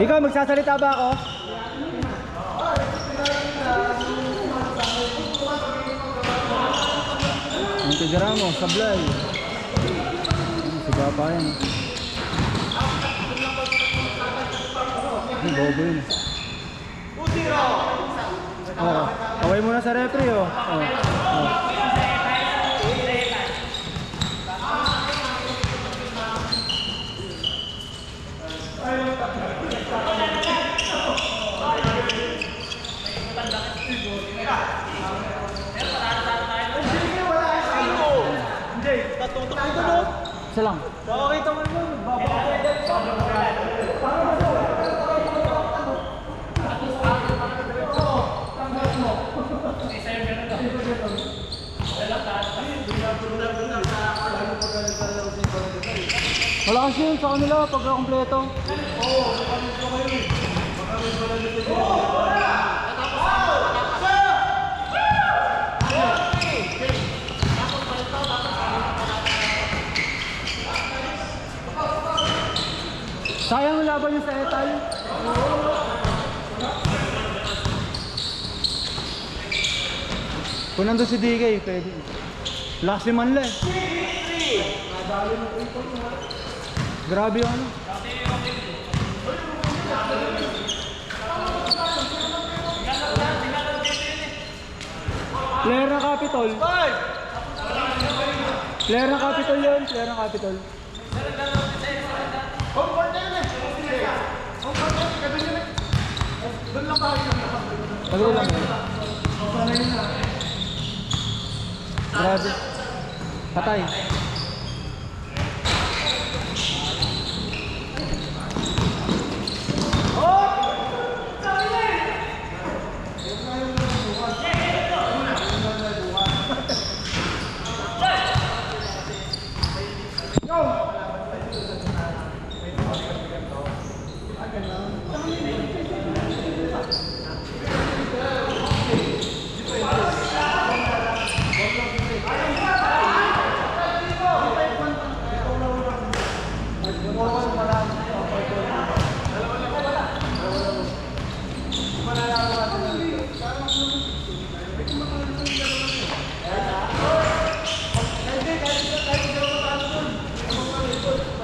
Ikaw, magsasalita ba ako? Ang tira mo, sablay. Siga pa yan. Ang bobo yun. Oh, kaway muna sa refri oh. Isa lang. Okay, tama mo. Wala kasi yun sa kanila pagka kompleto. Sayang ang laban niya sa Etal. Kung nandun si DK, pwede. Last si Manla eh. Grabe yung ano. Player na Capitol. Player na Capitol yun. Player na Capitol. Pagod lang yun. Grabe. Patay.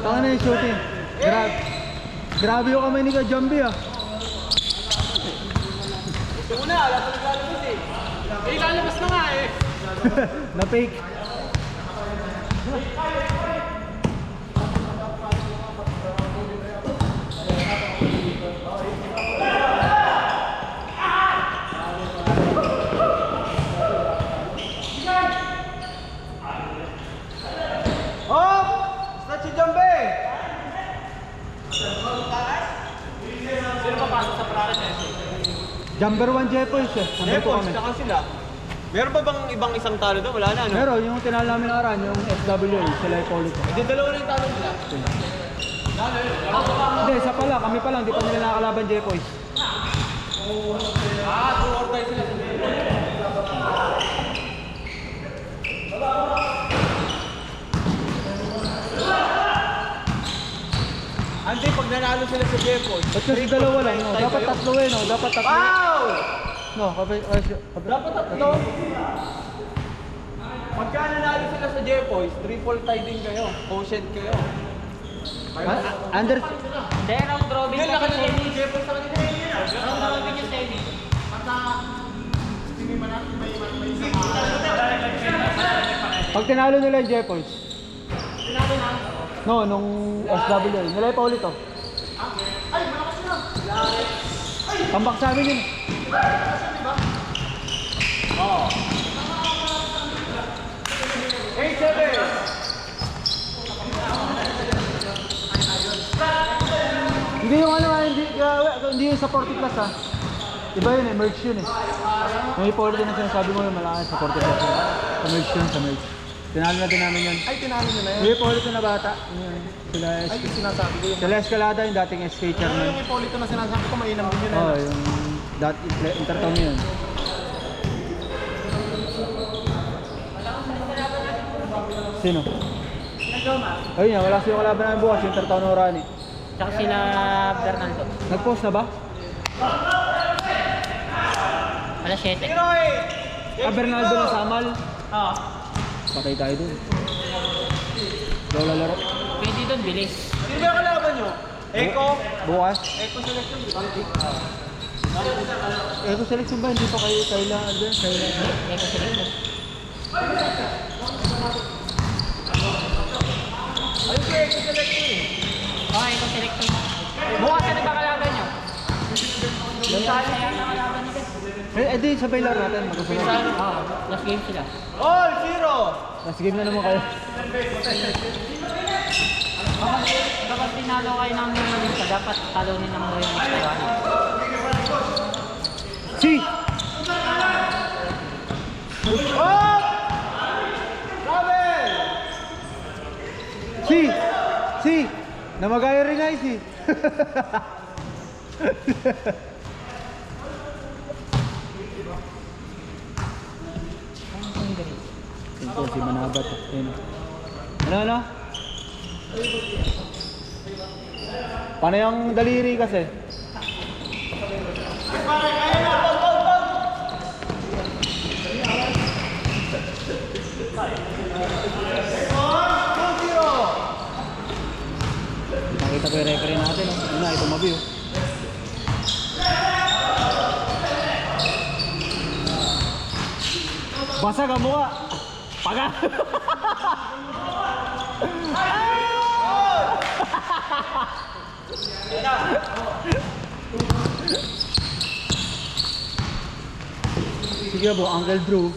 Taka na yung shooting. Grabe yung kamay ni Kajambi ah. Una, alam ko naglalabas eh. Eh, lalabas na nga eh. Na-fake. Jumper 1 Jepoys eh. Jepoys, tsaka sila. Meron ba bang ibang isang talo doon? Wala na, no? Pero yung tinalo namin nakaraan, yung FWA, sila yung Paulit. Hindi, dalawa na yung talo nila. Hindi, isa pa lang. Kami pa lang. Di pa nila nakakalaban Jepoys. Two or die sila. Hindi, pag nanalo sila sa Jepoys. Ba't kasi dalawa lang, no? Dapat tatlo eh, no? Dapat tatlo. Wow! No, Dapat tatlo. Pagka nanalo sila sa Jepoys, triple tie din kayo. Quotient kayo. Under... Hindi, round robin Yun, kasi nakalagay semi. yung Jepoys sa kanila. Round robin yung semi. Pag tinalo nila yung Jepoys. Tinalo na. No, nung SWA. Nila yung Paulit, oh. Ay, malakas na! Tambak sa amin yun. Oo. 8-7! Hindi yung ano, hindi yung sa 40 plus ha. Iba yun eh, merge yun eh. May Paulit din na sinasabi mo yung malakas sa 40 plus. Sa merge yun, sa merge. Tinalo na din namin yun. Ay, tinalo nyo na yun? May Paulit na bata. Yun. Sila Ay, yung sinasabi ko yun. Sila Escalada, yung dating SK chairman. Yung Ipolito na sinasabi ko, mainam din yun. Oo, yung intertom yun. Sino? Ayun yan, wala silang kalaban namin bukas, yung Tartano Rani. Tsaka sila Bernaldo. Nag-post na ba? Alas 7. Bernaldo na Samal. Oo. Patay tayo dun. Lola laro. Pwede doon, bilis. Sino ba yung kalaban nyo? Eko? Bukas. Eko selection, di ba? Eko selection ba? Hindi pa kayo Kayla Alden? Kayla. Eko selection. Ayun si Eko selection eh. Oo, Eko selection. Bukas na nagkakalaban nyo. Sayang na kalaban nyo. Di sabay laro natin. Magkasunod. Oo, last game sila. All, zero! Last game na naman kayo. Kapag tinalo kayo ng Marista, dapat talunin ng Marista. Si! Oh! Travel! Si! Namagaya rin ay si! Ito si Manabat. Ayun. Ano? Paano yung daliri kasi? Nakita ko yung referee natin. Yun na, ito mabi. Basag ang mukha. Paga. Sige bro, Uncle Drew.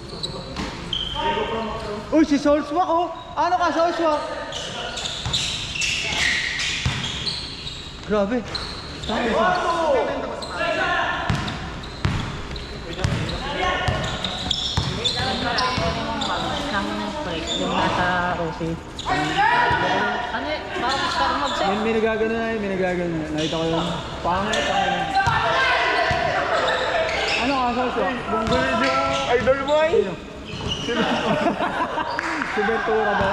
Uy, si Solswak oh. Ano ka, Solswak? Grabe. Ng break, yung nasa Rosie. Ano eh, parang start mag-set. May nagagano na yun, may nagagano na. Nakita ko yun. Pangit. Ano ka, Solswak? Bunggulit yung idol mo ay. Si Ventura ba?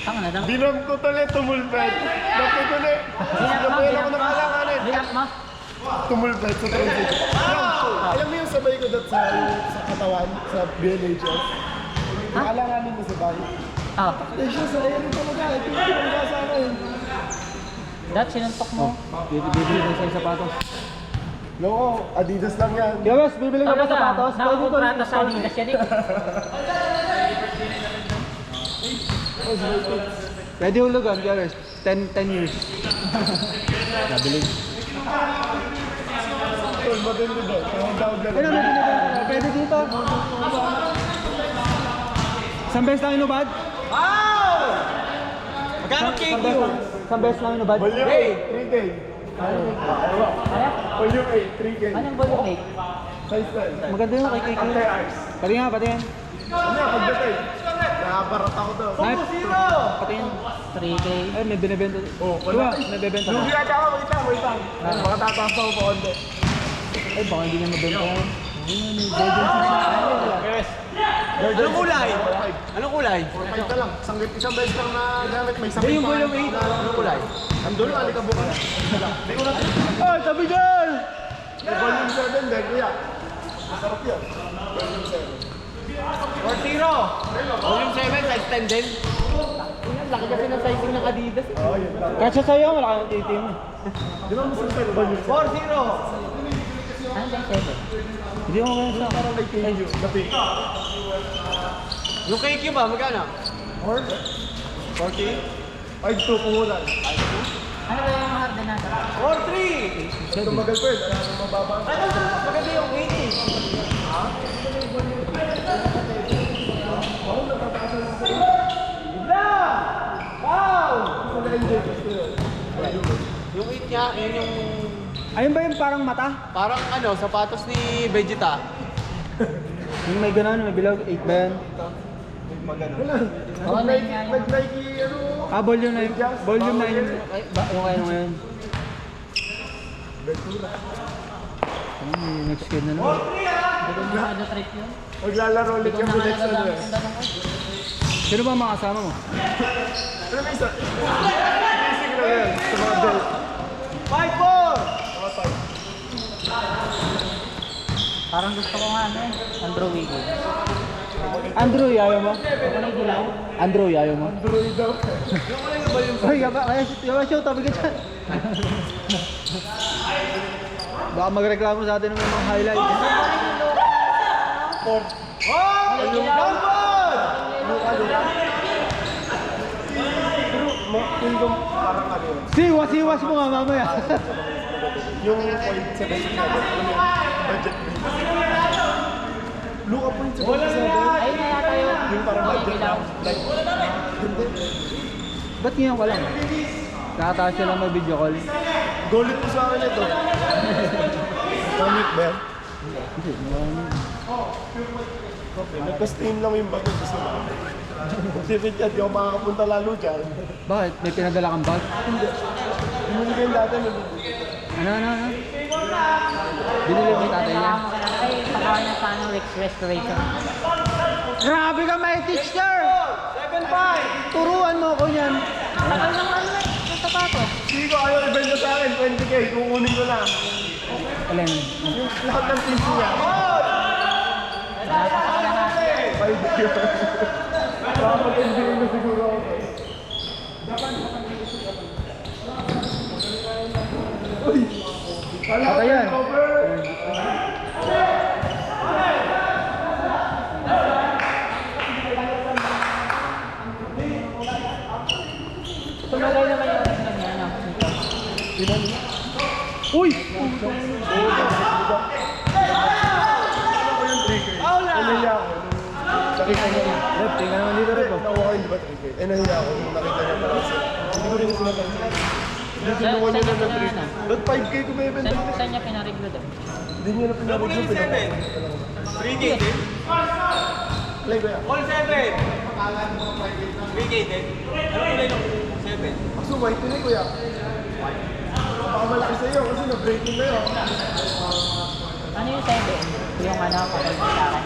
Tama na daw. Bilang ko tuloy tumulpet. Dapat ko na. Napayin ako ng kalanganin. Bilang mo. Tumulpet sa transit. Alam mo yung sabay ko sa katawan, sa BNHS? Nakalanganin mo sa bahay. Oo. Eh siya sa air talaga, ito yung pinangga sa akin. Dad, sinuntok mo. Bibili na siya yung sapatos. Loko, Adidas lang yan. Kaya guys, bibili ka ba sapatos? Pwede ko Nakakontrata sa Adidas yan eh. Pwede hulugan, kaya guys. 10 years. Nabili. Tol, matindi doon. Ang dawag lang. Ano, may binibenta ka? Pwede dito. Isang beses lang inubad? Wow! Magkano cake yun? Isang beses lang inubad? Volume 8, 3K. Ano? Volume 8, 3K. Anong volume 8? Size 10. Maganda yung kay Kiko. Anti-ice. Pati nga, pati yan. Ano yan, pagdatay? Nakabarat ako daw. Knife. Zero! Pati yan. 3K. Ay, may binibenta. Oh, Diba? wala. May bibenta ka. Lugi ata ako, wait lang. Baka tataas ako pa konti. Ay, baka hindi niya mabenta yan. Yes. Anong kulay? Anong kulay? 4-5 na lang. Isang beses lang na gamit. May isang Hindi yung pa- volume 8. Anong kulay? Ang dulo, alikabok na. Hindi ko na Ay, sabi dyan! May volume 7 din, kuya. Masarap yan. Volume 7. 4-0. Volume 7, size 10 din. Laki kasi ng sizing ng Adidas. Oo, yun lang. Kasi sa'yo, malaki ang titim. Di ba mas gusto ko volume 7? 4-0. Ano ba yung 7? Hindi mo kaya sa... Parang may KU, the pink. Yung KQ ba? Magkano? Or? 40? 5-2 kumulan. Ano ba yung hard na nasa? 4-3. Tumagal ko yun. Ano mababa? Ano ito? Maganda yung 80. Ganda! Wow! Na-enjoy ko yun. Yung 8 niya, yun yung Ayun ba yung parang mata? parang ano, sapatos ni Vegeta. Yung may gano'n, may bilog, 8 ba yan? Wala. Oo, nine nga yun. Nag-Nike, ano? Volume 9. Volume 9 yung... Ay, yung kaya ngayon. Ventura. Ano, may next kid na naman. Hindi ko na trip yun. Maglalaro ulit Hindi ko yung na next ano nalagamit eh. yung dalawang ko. Sino ba ang mga kasama mo? Pero may isa. Basic lang yan. Sa mga belt. 5-4! Mga five. Parang gusto ko nga ano eh. Andrew Wiggins. Andrew, ayaw mo? Andrew, ayaw mo? Android daw. Uy, yaba show, tabi ka dyan. Baka magreklamo sa atin ng mga highlight. Four. Ayun lang ball! Luka. Pero, feel ko parang ano yun. Siwas mo nga mamaya. Yung point 7 natin, alam mo yun, budget base. Luka point 7 Ayun na yata yung parang budget na. Like, hindi. Ba't ngayon ka lang? Nakataas siya lang may video call. Golit ko sa akin ito. Comic ba yan? Hindi, Okay, nagka-stain lang yung bago. Gusto ko. Sipit yan, di ako makakapunta lalo dyan. Bakit? May pinadala kang bag? Hindi. Binili ko yung dati, Ano? Binili mo yung tatay niya? Ay, pagawa niya sa ano, restoration. Grabe ka may teacher! 7-5! Turuan mo ako niyan. Tagal ng ano eh, yung sapatos. Hindi ko ayaw ibenta sa akin, 20k, kukunin ko lang. Alin? Yung lahat ng piso niya. Nasa ka lahat. 5k. Dapat hindi na siguro ako. Uy! Patay yan. Cover! Tumagay naman yung ano niya, ano. Uy! Nahiya ako. Nakita niya. Rep, tingnan naman dito, Rep. Nakuha ko yung di ba 3k? Nahiya ako nung nakita niya pala. Hindi ko rin kasi napansin. Hindi tulungan niya na ng 3k. Ba't 5k ko may benta? Saan niya pinariglo doon? Hindi niya na pinarigyo. 3K din? Play ko yan. All 7! 3K din? Ano kulay ng 7? Kaso white yun eh kuya. Baka malaki sa iyo kasi na-breaking na yun. Ano yung 7? Yung ano, kapag sa akin.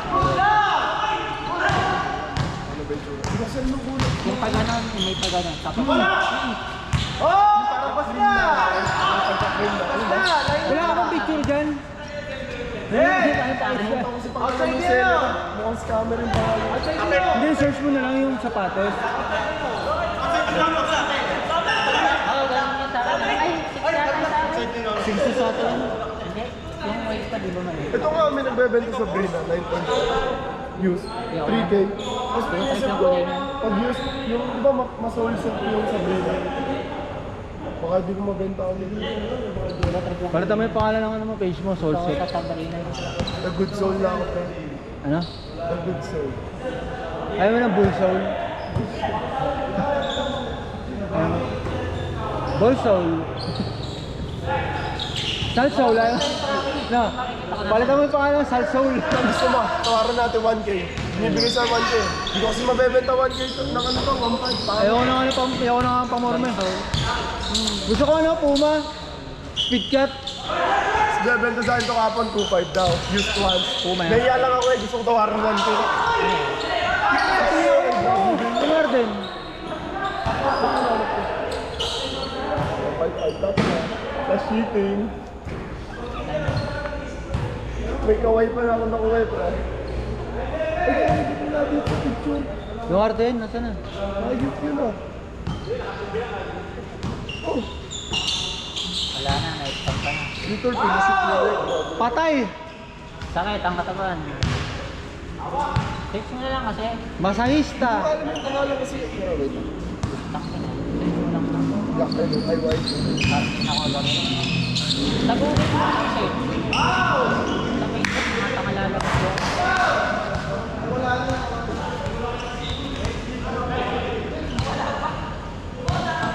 Ano ba yung tsura? Binasan mo muna. Yung pag ano, yung may pag ano. Tapos, Oh! Tapos na! Pagka-frame na. Ano ba? Wala ka bang picture dyan? Hey! Ito kasi pangalan ng seller. Mukhang scammer yung pangalan. Hindi, search mo na lang yung sapatos. oh, ganun yung sa akin. Ay, 6 yata sa akin. 60 sa atin. Hindi, yung white pa, di ba man? Ito nga may nagbebenta sa Brina. 9.5. Used. 3k. Tapos Type isip ng ko, kulay niya. pag used, yung iba mas-sold yung sa Brina. Baka di ko mabenta ulit. Palata mo yung pangalan ng ano mo, page mo, soul So, set. tatambalina. The good soul na ako. pre. Ano? The good soul. Ayaw mo ng bull soul? Ayaw mo? Bull soul? Sal soul, ayaw? No. Palata mo yung pangalan ng sal soul. Kung gusto mo, tawaran natin 1k. Binibigay sa 1k. Hindi ko kasi mabebenta 1k ng ano to, 1.5. Ayaw ko na nga pamorme. Gusto ko ano, Puma. Speed cat. Bebenta sa akin ito kapon, 2.5 daw. Used once. Puma yan. Nahiya lang ako eh, gusto ko tawaran 1k. Tumar din. 5.5 tapos na. Plus shipping. May kaway pa na ako nakuha eh, pre. Ay, kaya dito natin sa picture. Duarte din, nasa na? Ayos yun ah. Oh, Wala na, na-stop ka na. dito pinasip na rin. Patay! Sakit ang katawan. Fix mo na lang kasi. Masahista! Alam mo yung pangalan kasi. Pero wait. Taksin na. Fix mo lang na. Black and ay white. Tapos na ako lang. Tabuhin mo kasi. Sa Facebook, mga tangalalabas yun.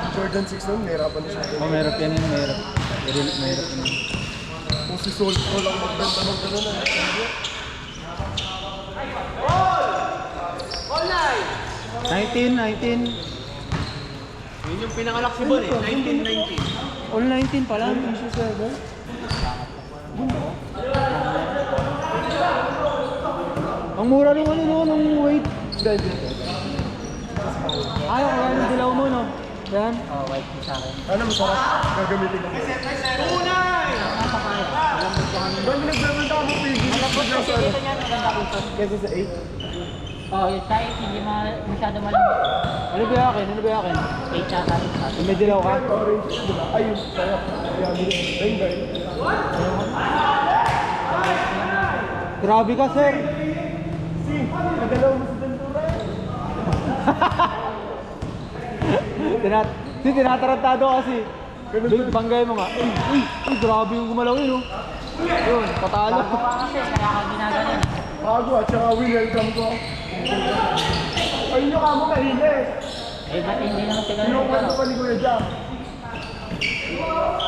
Jordan 6 nun, nahirapan na siya. Oh, mahirap yan yun, mahirap. Mahirap yun. Kung si Sol ko lang magbenta ng gano'n na. All 9! 19. Yun yung pinangalak si Bon eh, 1919. All 19 pa lang. Issue 7. Ang mura nung ano no, nung weight. Ayaw ko yan yung dilaw mo, no? Yan. Oh, white tea sa akin. Ano masarap? Gagamitin ko. Napakaya. Alam mo kung ano. Ba't nagbebenta ka mo pigil? Alam mo kasi dito niya, maganda ko ito. Kasi sa 8. Oh, yung size, hindi masyado malambot. Ano ba yakin? Ano ba yakin? 8 siya sabi sa atin. May dilaw ka? Orange, di ba? Ayun, kaya. Kaya bilhin. Ayun ba yun? Grabe ka, sir. Si, nagalaw mo sa Ventura. Tinatarantado kasi. Banggay mo nga. Uy, grabe yung gumalaw yun, oh. Yun, patalo. Bago pa kasi, kaya ako ginagaling. Bago at saka welcome ko. Ayun yung kamo kahilis. Eh, ba't hindi naman sila Yung kwento pa ni Kuya Jack.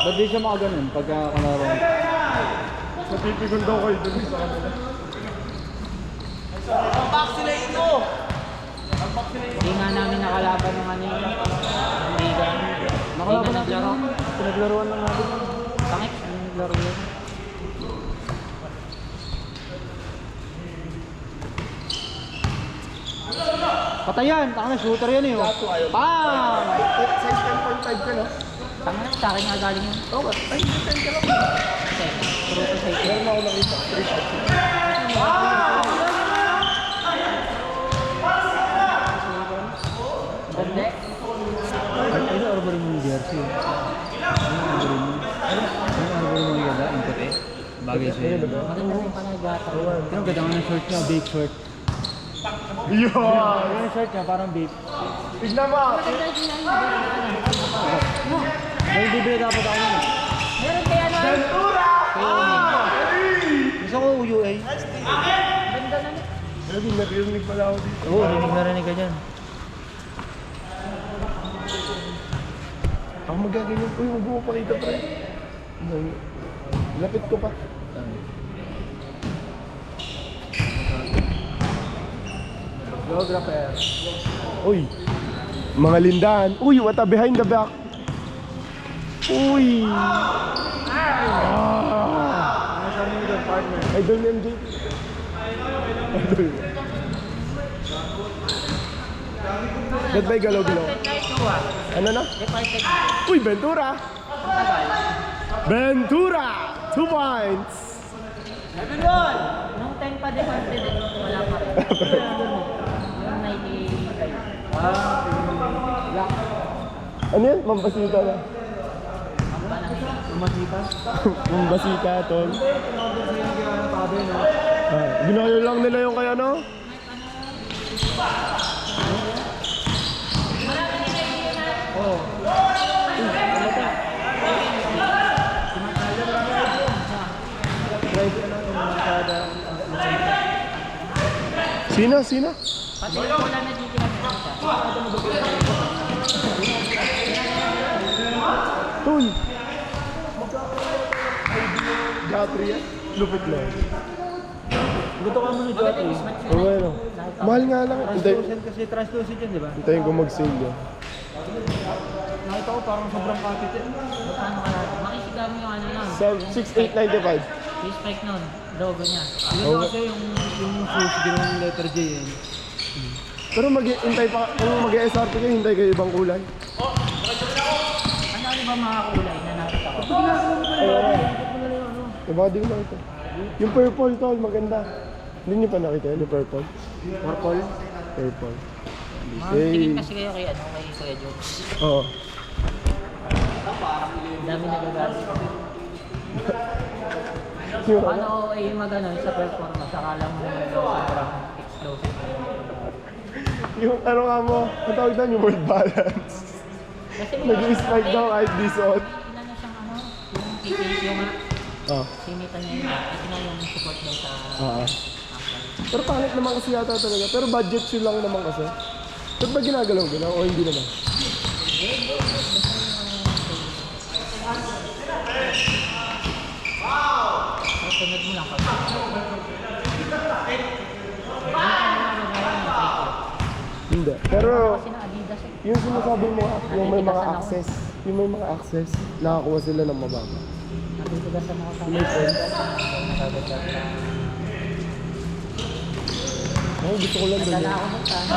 Ba't di siya makaganon pagka kalaro? Napipigon daw kayo dun sa kanila. Hindi nga namin nakalaban ng ano yun. Liga. Nakalaban Hindi na natin naglaro. yun. Pinaglaruan lang natin. Pangit, naglaro yun. Patayan! Taka na, shooter yan eh. Oh. Bam! Size 10.5 ka no? Tama na, sa akin nga galing yun. Oo, ay, 10 ka lang. Kasi, puro ko sa ito. Meron ako nakita. 3 Ganda. Ano arbor mo yung jersey? Ano arbor mo? Ano arbor mo yung ganda? Yung puti? Bagay sa'yo. Maganda rin pala yung gata. Ano ganda nga ng short niya? Bake short. Yun! Yung short niya parang bake. Tignan mo! Maganda din yan. May bibili dapat ako nun. Meron kaya na. Ventura! Gusto ko UA. Ganda na. Grabe, narinig pala ako dito. Oo, rinig ka dyan. Ako magaganyan. Uy, huwag mo pakita pre. Lapit ko pa. Geographer. Uy! Mga lindahan. Uy, what a behind the back. Uy! Ano sabi mo doon, partner? Idol ni MJ. Idol. Ba't ba'y galaw-galaw? Ano na? Uy, Ventura! Ventura! 2 points! Nung 10 pa din confident, wala pa rin. Yung 95. Ano yan? Mambasita na. Ang panang Umasita? Mambasita, tol. Tinawag sa'yo ng ginawa ng tabi, no? Ginaya lang nila yung kaya no? Oo. Drive ano yung masyada. Sino? Sino? pati yung wala na dito lang siya. Tol! Gatri yan? Lupit lang. Gusto ka mo ni Jotty. Oo, ano? Mahal nga lang. Translucent kasi, translucent yan, di ba? Hintayin ko mag-sale yan. Nakita ko parang sobrang kapit eh. Magkano ka natin? Makisigaw mo yung ano nun. Sa 6,895. Yung spike nun. Logo niya. Yun kasi yung shoes, ginawang letter J eh. Pero mag-hintay pa, kung mag-SRP kayo, hintay kayo ibang kulay. Ano ba mga kulay na nakita ko? Diba, di ko nakita. Yung purple, tol, maganda. Hindi niyo pa nakita yun, yung purple? Purple. Purple. Tingin kasi kayo kay ano, kay Kuya Jokes. Oo. Ang dami nagagalit. Yung Paano ay mag-ano sa performance? Akala mo sobrang explosive. yung ano nga mo, ang tawag doon, yung word balance. Kasi Nag-i-spike daw kahit di suot. Inano siyang ano, yung PPS yung Ah. sinita niya yun. Kasi nga yung support daw sa Ah. Pero pangit naman kasi yata talaga. Pero budget shoe lang naman kasi. Ba't ba ginagalaw-galaw o hindi naman? sunod mo lang pag Hindi. Pero kasi ng Adidas eh. yung sinasabi mo, yung may mga access, yung may mga access, nakakuha sila ng mababa. Natitigasan ako sa May points. Oo, gusto ko lang doon. Dala yan. ako nun sa ano.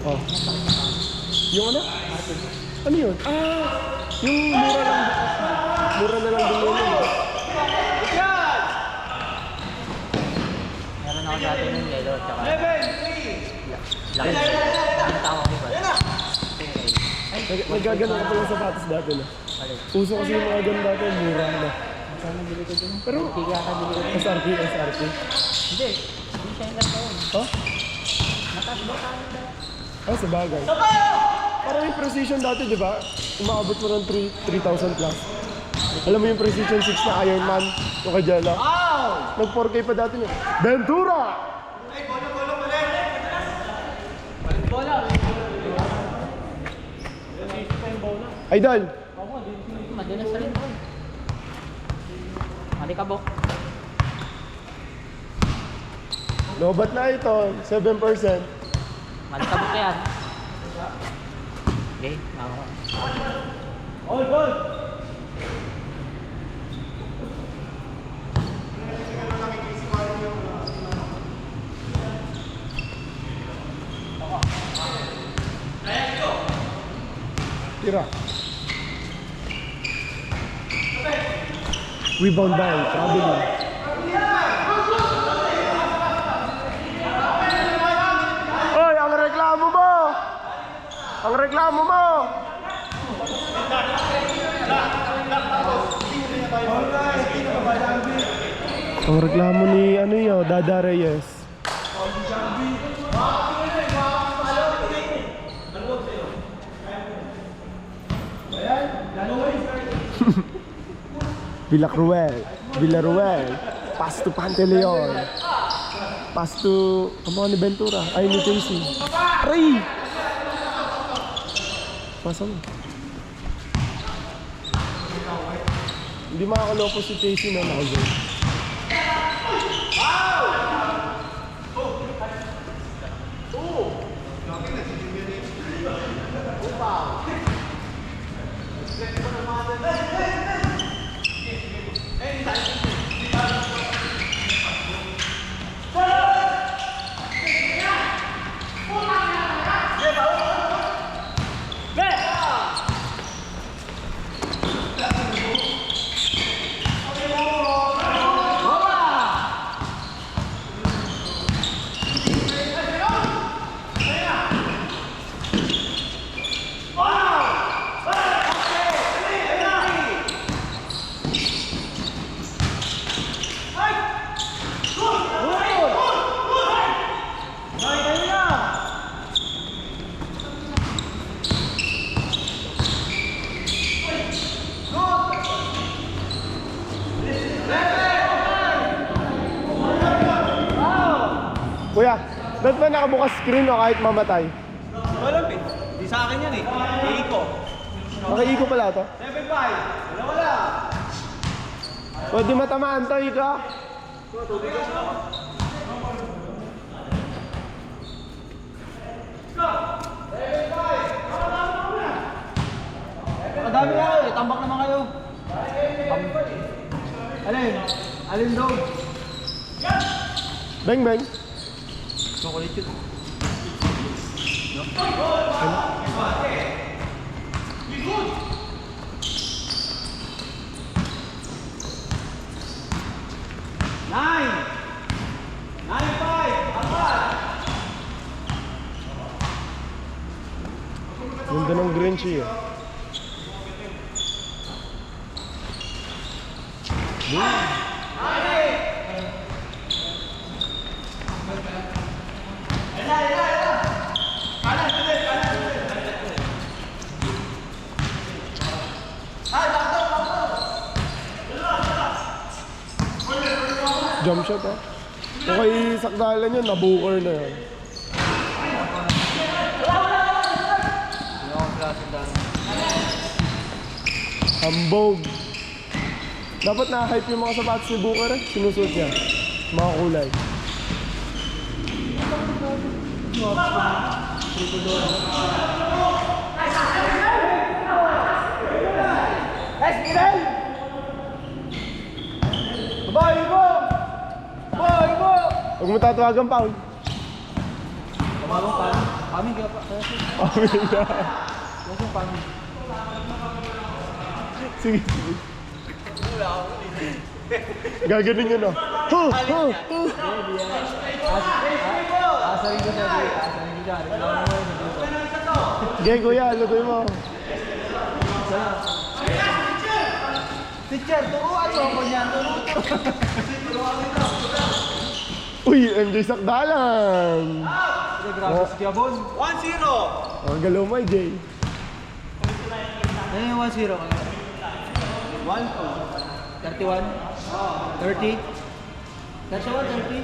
Oh. Yung ano? Ano yun? Yung mura lang. Mura na lang din yun. Meron ako dati ng yellow, tsaka... Laki. Ang tao ko ba? Nagagano ka pala sa sapatos dati na. Puso kasi yung mga ganun dati, mura na. Saan bili ko dun? Pero, Hindi ka bili ko dun. SRP. Hindi. Hindi siya yung lang Oh? Mataas ba tayo dahil? Sa bagay. Parang yung Precision dati, di ba? Umaabot mo ng 3,000 plus. Alam mo yung Precision 6 na Iron Man, yung kay Jella? Nag 4K pa dati niya. Ventura! Idol! Madalas sa rin ko. Malikabok. Lobat na ito, 7%. Malikabok yan. Okay, ako. Tira. Rebound by traveling. Hoy, ang reklamo mo! Ang reklamo mo! Ang reklamo ni ano yun, Dada Reyes. Villaruel, pass to Pantaleon, pass to, ano ni Ventura, ay ni Casey. Aray! Pasa mo. Hindi makakaloko si Casey na naka-zone. Kuya, ba't ba nakabukas screen o kahit mamatay? Walang pin. Di sa akin yan eh. Iiko. Nakaiko pala to? 7-5. Wala. Pwede matamaan to, Ika. Madami na kayo, tambak naman kayo. Alin? Alin daw? Bang, bang. Chocolate yun. Ganda ng green siya. Jump shot ha. Okay, sakdalan yun, nabuker na yun. Hambog. Dapat na-hype yung mga sapatos ni Booker eh. Sinusuot niya. Mga kulay. Babae mo! Babae mo! Huwag mo tatawagan, Paul. Tumawag pa. Paming kaya pa. Kaya siya. Paming na. Kaya siya paming. Sige, sige. Gaganin yun, oh. Asarin ko siya. Asarin ko siya. Kailangan mo yun. Sige, kuya, lugoy mo. Teacher, turuan mo ako niyan. Uy, MJ Sakdalan. Sige, grabe si Kiabon. 1-0! Ang galaw mo, Jay. Ano yung 1-0? 1-2. 31? 30? That's all, 30?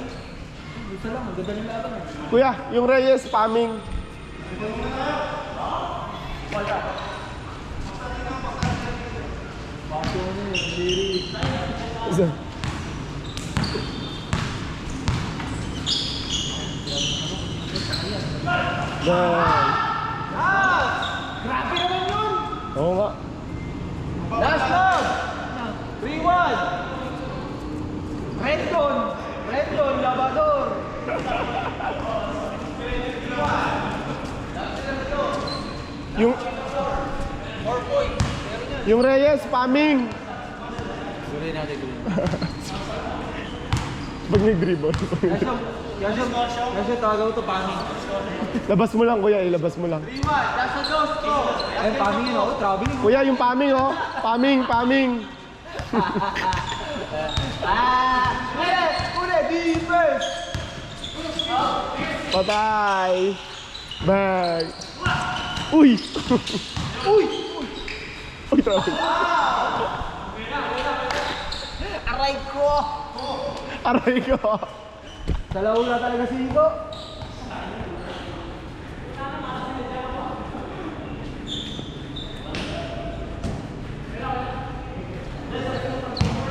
Gusto lang, ang ganda ng laban. Kuya, yung Reyes, paming. Baso ano yun, liri. Isa. Yan. Grabe naman yun! Oo nga. Last love! 3-1! Rendon! Rendon, Labador! Yung... Yung Reyes, paming. Sorry natin ko yun. Pag nag-dribble. Kasi talaga ito pangin. Labas mo lang, kuya. Ilabas mo lang. Ay, pangin yun ako, traveling. Kuya, yung paming, oh. Paming, paming. Ulit, defense! Patay. Bag. Uy! Uy! Uy, traffic. Aray ko! Aray ko. Dalauna talaga si Igo.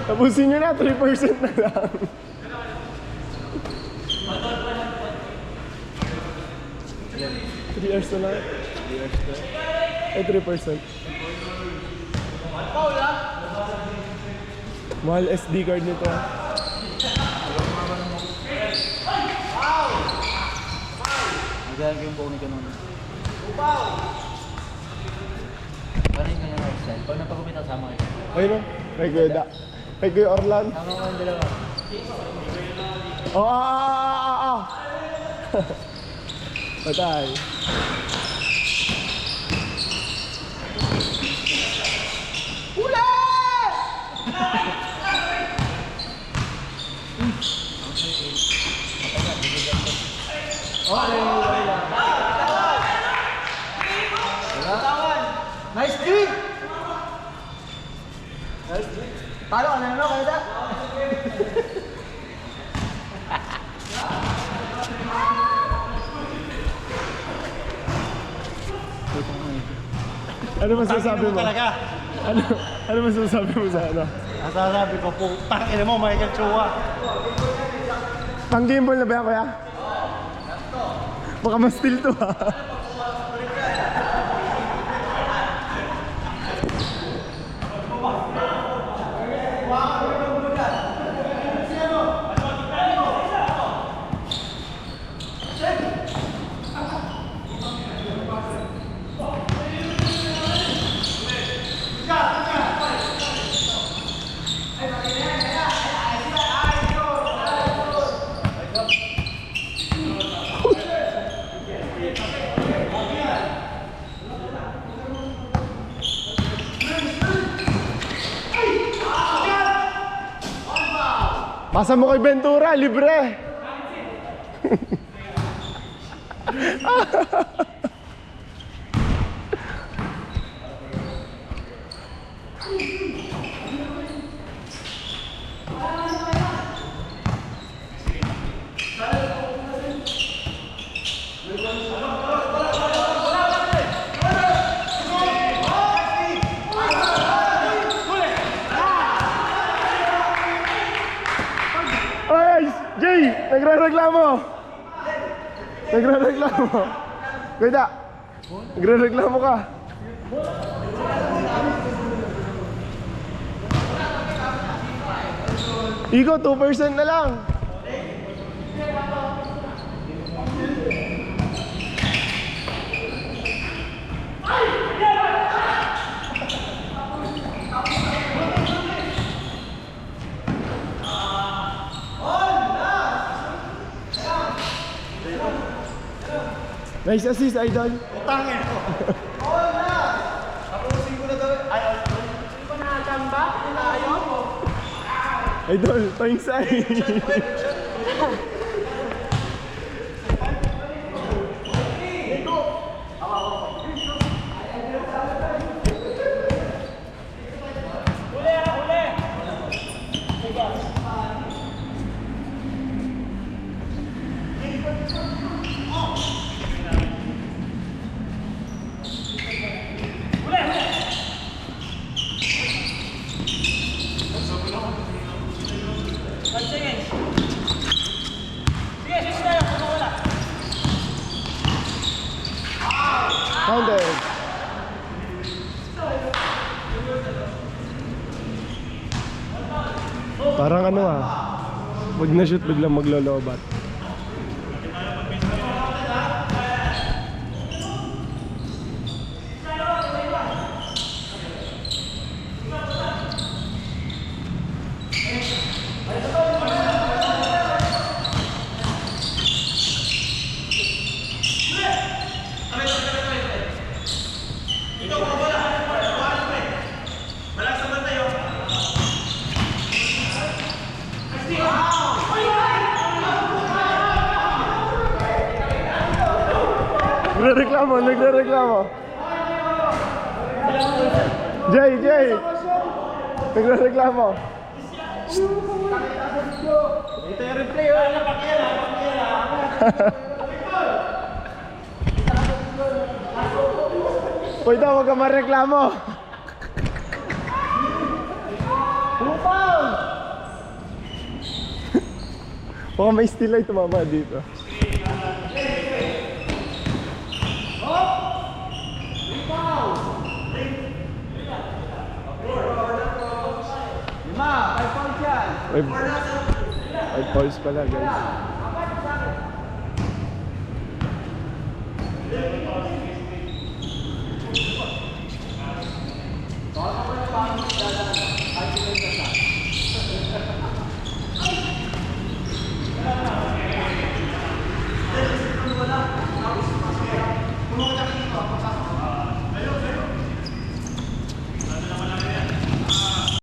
Tapusin nyo na, 3% na lang. $3 na lang. Ay, 3%. Mahal SD card nito. Magalang ko yung phone ko nun. Parang yung kanyang lifestyle. Pag napagupit ako sama kayo. Ayun o, kay Kuya Da. Kay Kuya Orlan. Sama ko yung dalawa. Oh. Patay. Okay, okay lang. Nice D! Nice D. Talo ka na naman, kaya da? Ano masasabi mo? Ano masasabi mo sa ano? Masasabi ko po, tangin mo, Michael Chua. Pang game ball na ba yan, kuya? Baka ma-steal to, ha? Pasa mo kay Ventura, libre! Ay! Jay! Nagre-reklamo! Nagre-reklamo! Kuya, nagre-reklamo ka! Iko, 2% na lang! Nice assist, idol. Utangin ko. Oo na! Tapusin ko na daw. Ay, hindi ko nakakamba? Tayo? Idol, toing side. Counted. Parang ano ah. Wag na shoot, biglang maglolobat. Nagre-reklamo. Jay! Nagre-reklamo. Ito yung replay, oh. Hoy daw, wag ka mareklamo. Baka may still ay tumama dito. Lima, 5 points yan. 5 balls pala, guys.